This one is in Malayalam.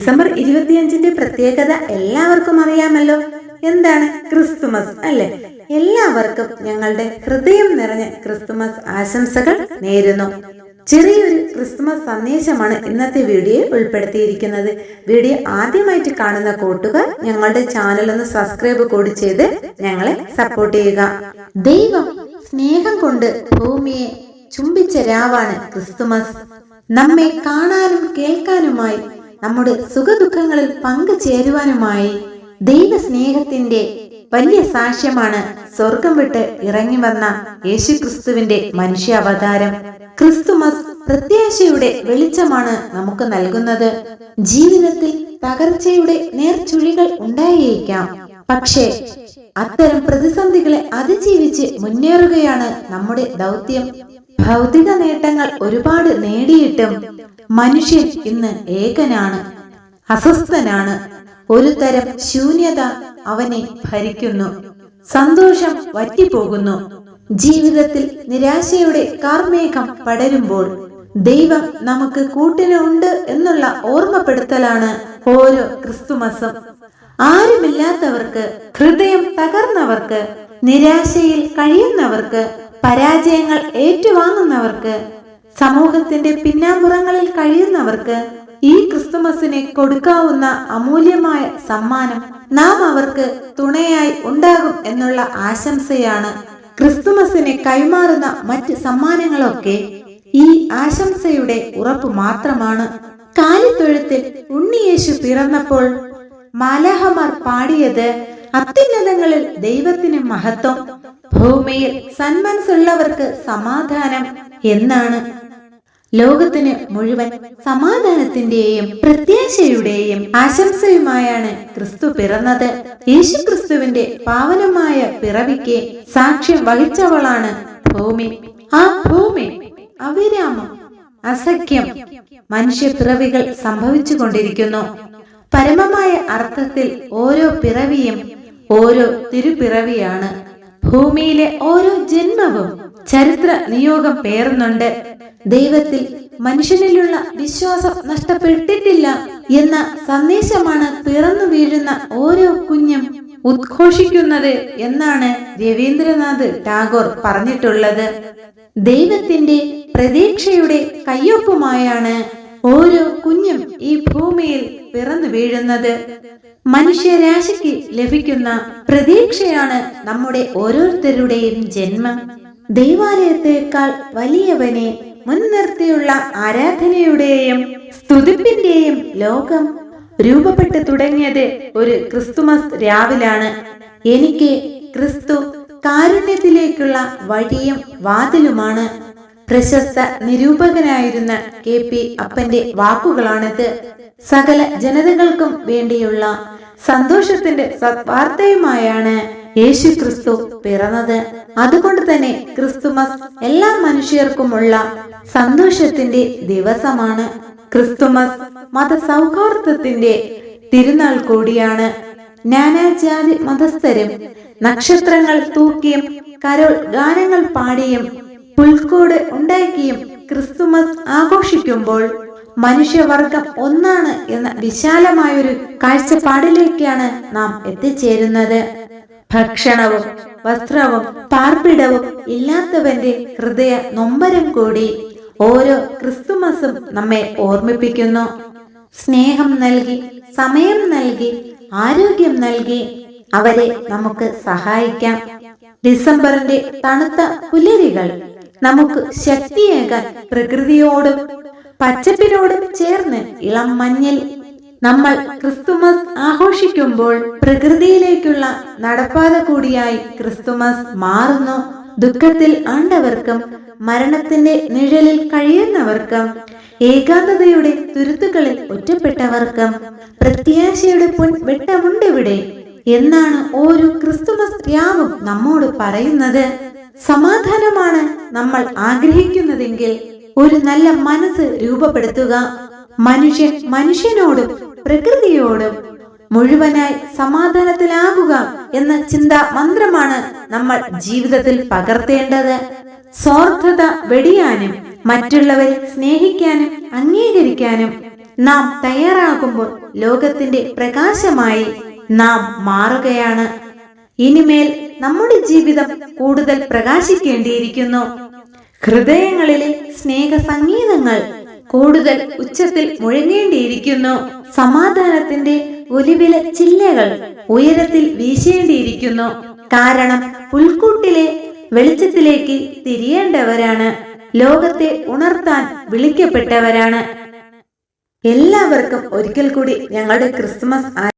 ഡിസംബർ 25 പ്രത്യേകത എല്ലാവർക്കും അറിയാമല്ലോ. എന്താണ്? ക്രിസ്തുമസ് അല്ലെ? എല്ലാവർക്കും ഞങ്ങളുടെ ഹൃദയം നിറഞ്ഞ ക്രിസ്തുമസ് ആശംസകൾ നേരുന്നു. ചെറിയൊരു ക്രിസ്തുമസ് സന്ദേശമാണ് ഇന്നത്തെ വീഡിയോയിൽ ഉൾപ്പെടുത്തിയിരിക്കുന്നത്. വീഡിയോ ആദ്യമായിട്ട് കാണുന്ന കൂട്ടുകാർ ഞങ്ങളുടെ ചാനൽ ഒന്ന് സബ്സ്ക്രൈബ് കൂടി ചെയ്ത് ഞങ്ങളെ സപ്പോർട്ട് ചെയ്യുക. ദൈവം സ്നേഹം കൊണ്ട് ഭൂമിയെ ചുംബിച്ച രാവാണ് ക്രിസ്തുമസ്. നമ്മെ കാണാനും കേൾക്കാനുമായി, നമ്മുടെ സുഖദുഃഖങ്ങളിൽ പങ്കുചേരുവാനുമായി ദൈവ സ്നേഹത്തിന്റെ വലിയ സാക്ഷ്യമാണ് സ്വർഗം വിട്ട് ഇറങ്ങി വന്ന യേശുക്രിസ്തുവിന്റെ മനുഷ്യാവതാരം. ക്രിസ്തുമസ് പ്രത്യാശയുടെ വെളിച്ചമാണ് നമുക്ക് നൽകുന്നത്. ജീവിതത്തിൽ തകർച്ചയുടെ നേർച്ചുഴികൾ ഉണ്ടായേക്കാം, പക്ഷേ അത്തരം പ്രതിസന്ധികളെ അതിജീവിച്ച് മുന്നേറുകയാണ് നമ്മുടെ ദൗത്യം. ഭൗതിക നേട്ടങ്ങൾ ഒരുപാട് നേടിയിട്ടും മനുഷ്യൻ ഇന്ന് ഏകനാണ്, അസ്വസ്ഥനാണ്. ഒരു തരം ശൂന്യത അവനെ ഭരിക്കുന്നു. സന്തോഷം വറ്റിപ്പോകുന്നു. ജീവിതത്തിൽ നിരാശയുടെ കാർമേഘം പടരുമ്പോൾ ദൈവം നമുക്ക് കൂട്ടിനുണ്ട് എന്നുള്ള ഓർമ്മപ്പെടുത്തലാണ് ഓരോ ക്രിസ്തുമസും. ആരുമില്ലാത്തവർക്ക്, ഹൃദയം തകർന്നവർക്ക്, നിരാശയിൽ കഴിയുന്നവർക്ക്, പരാജയങ്ങൾ ഏറ്റുവാങ്ങുന്നവർക്ക്, സമൂഹത്തിന്റെ പിന്നാമ്പുറങ്ങളിൽ കഴിയുന്നവർക്ക് ഈ ക്രിസ്തുമസിനെ കൊടുക്കാവുന്ന അമൂല്യമായ സമ്മാനം നാം അവർക്ക് തുണയായി ഉണ്ടാകും എന്നുള്ള ആശംസയാണ്. ക്രിസ്തുമസിനെ കൈമാറുന്ന മറ്റ് സമ്മാനങ്ങളൊക്കെ ഈ ആശംസയുടെ ഉറപ്പ് മാത്രമാണ്. കാലിത്തൊഴുത്തിൽ ഉണ്ണിയേശു പിറന്നപ്പോൾ മാലാഹമാർ പാടിയത് അത്യുന്നതങ്ങളിൽ ദൈവത്തിന് മഹത്വം, ഭൂമിയിൽ സന്മനസ്സുള്ളവർക്ക് സമാധാനം എന്നാണ്. ലോകത്തിന് മുഴുവൻ സമാധാനത്തിന്റെയും പ്രത്യാശയുടെയും ആശംസയുമായാണ് ക്രിസ്തു പിറന്നത്. യേശുക്രിസ്തുവിന്റെ പാവനമായ പിറവിക്ക് സാക്ഷ്യം വഹിച്ചവളാണ് ഭൂമി. ആ ഭൂമി അവിരാമം, അസഖ്യം മനുഷ്യപ്പിറവികൾ സംഭവിച്ചു കൊണ്ടിരിക്കുന്നു. പരമമായ അർത്ഥത്തിൽ ഓരോ പിറവിയും ഓരോ തിരുപ്പിറവിയാണ്. ഭൂമിയിലെ ഓരോ ജന്മവും ചരിത്ര നിയോഗം പേറുന്നുണ്ട്. ദൈവത്തിൽ മനുഷ്യനിലുള്ള വിശ്വാസം നഷ്ടപ്പെട്ടിട്ടില്ല എന്ന സന്ദേശമാണ് പിറന്നു വീഴുന്ന ഓരോ കുഞ്ഞും ഉദ്ഘോഷിക്കുന്നത് എന്നാണ് രവീന്ദ്രനാഥ് ടാഗോർ പറഞ്ഞിട്ടുള്ളത്. ദൈവത്തിന്റെ പ്രതീക്ഷയുടെ കയ്യൊപ്പുമായാണ് ഓരോ കുഞ്ഞും ഈ ഭൂമിയിൽ പിറന്നു വീഴുന്നത്. മനുഷ്യരാശിക്ക് ലഭിക്കുന്ന പ്രതീക്ഷയാണ് നമ്മുടെ ഓരോരുത്തരുടെയും ജന്മം. ദൈവാലയത്തെക്കാൾ വലിയവനെ മുൻനിർത്തിയുള്ള ആരാധനയുടെയും സ്തുതിപ്പിന്റെയും ലോകം രൂപപ്പെട്ടു തുടങ്ങിയത് ഒരു ക്രിസ്തുമസ് രാവിലാണ്. എനിക്ക് ക്രിസ്തു കാരുണ്യത്തിലേക്കുള്ള വഴിയും വാതിലുമാണ്. പ്രശസ്ത നിരൂപകനായിരുന്ന KP അപ്പന്റെ വാക്കുകളാണിത്. സകല ജനതകൾക്കും വേണ്ടിയുള്ള സന്തോഷത്തിന്റെ സദ്വാർത്തയുമായാണ് യേശു ക്രിസ്തു പിറന്നത്. അതുകൊണ്ട് തന്നെ ക്രിസ്തുമസ് എല്ലാ മനുഷ്യർക്കുമുള്ള സന്തോഷത്തിന്റെ ദിവസമാണ്. ക്രിസ്തുമസ് മതസൗഹാർദ്ദത്തിന്റെ തിരുനാൾ കൂടിയാണ്. നാനാജാതി മതസ്ഥരും നക്ഷത്രങ്ങൾ തൂക്കിയും കരോൾ ഗാനങ്ങൾ പാടിയും പുൽക്കൂട് ഉണ്ടാക്കിയും ക്രിസ്തുമസ് ആഘോഷിക്കുമ്പോൾ മനുഷ്യവർഗം ഒന്നാണ് എന്ന വിശാലമായൊരു കാഴ്ചപ്പാടിലേക്കാണ് നാം എത്തിച്ചേരുന്നത്. ഭക്ഷണവും വസ്ത്രവും പാർപ്പിടവും ഇല്ലാത്തവന്റെ ഹൃദയ നൊമ്പരം കൂടി ഓരോ ക്രിസ്തുമസും നമ്മെ ഓർമ്മിപ്പിക്കുന്നു. സ്നേഹം നൽകി, സമയം നൽകി, ആരോഗ്യം നൽകി അവരെ നമുക്ക് സഹായിക്കാം. ഡിസംബറിന്റെ തണുത്ത പുലരികൾ നമുക്ക് ശക്തിയേകാൻ പ്രകൃതിയോടും പച്ചപ്പിനോടും ചേർന്ന് ഇളം മഞ്ഞിൽ നമ്മൾ ക്രിസ്തുമസ് ആഘോഷിക്കുമ്പോൾ പ്രകൃതിയിലേക്കുള്ള നടപ്പാത കൂടിയായി ക്രിസ്തുമസ് മാറുന്നു. ദുഃഖത്തിൽ ആണ്ടവർക്കും മരണത്തിന്റെ നിഴലിൽ കഴിയുന്നവർക്കും ഏകാന്തതയുടെ തുരുത്തുകളിൽ ഒറ്റപ്പെട്ടവർക്കും പ്രത്യാശയുടെ വെട്ടമുണ്ടിവിടെ എന്നാണ് ഓരോ ക്രിസ്തുമസ് രാവും നമ്മോട് പറയുന്നത്. സമാധാനമാണ് നമ്മൾ ആഗ്രഹിക്കുന്നതെങ്കിൽ ഒരു നല്ല മനസ്സ് രൂപപ്പെടുത്തുക. മനുഷ്യൻ മനുഷ്യനോടും പ്രകൃതിയോടും മുഴുവനായി സമാധാനത്തിലാകുക എന്ന ചിന്താ മന്ത്രമാണ് നമ്മൾ ജീവിതത്തിൽ പകർത്തേണ്ടത്. സ്വാർത്ഥത വെടിയാനും മറ്റുള്ളവരെ സ്നേഹിക്കാനും അംഗീകരിക്കാനും നാം തയ്യാറാകുമ്പോൾ ലോകത്തിന്റെ പ്രകാശമായി നാം മാറുകയാണ്. ഇനിമേൽ നമ്മുടെ ജീവിതം കൂടുതൽ പ്രകാശിക്കേണ്ടിയിരിക്കുന്നു. ഹൃദയങ്ങളിലെ സ്നേഹ സംഗീതങ്ങൾ കൂടുതൽ ഉച്ചത്തിൽ മുഴങ്ങേണ്ടിയിരിക്കുന്നു. സമാധാനത്തിന്റെ ഒലിവില ചില്ലകൾ ഉയരത്തിൽ വീശേണ്ടിയിരിക്കുന്നു. കാരണം പുൽക്കൂട്ടിലെ വെളിച്ചത്തിലേക്ക് തിരിയേണ്ടവരാണ്, ലോകത്തെ ഉണർത്താൻ വിളിക്കപ്പെട്ടവരാണ്. എല്ലാവർക്കും ഒരിക്കൽ കൂടി ഞങ്ങളുടെ ക്രിസ്തുമസ്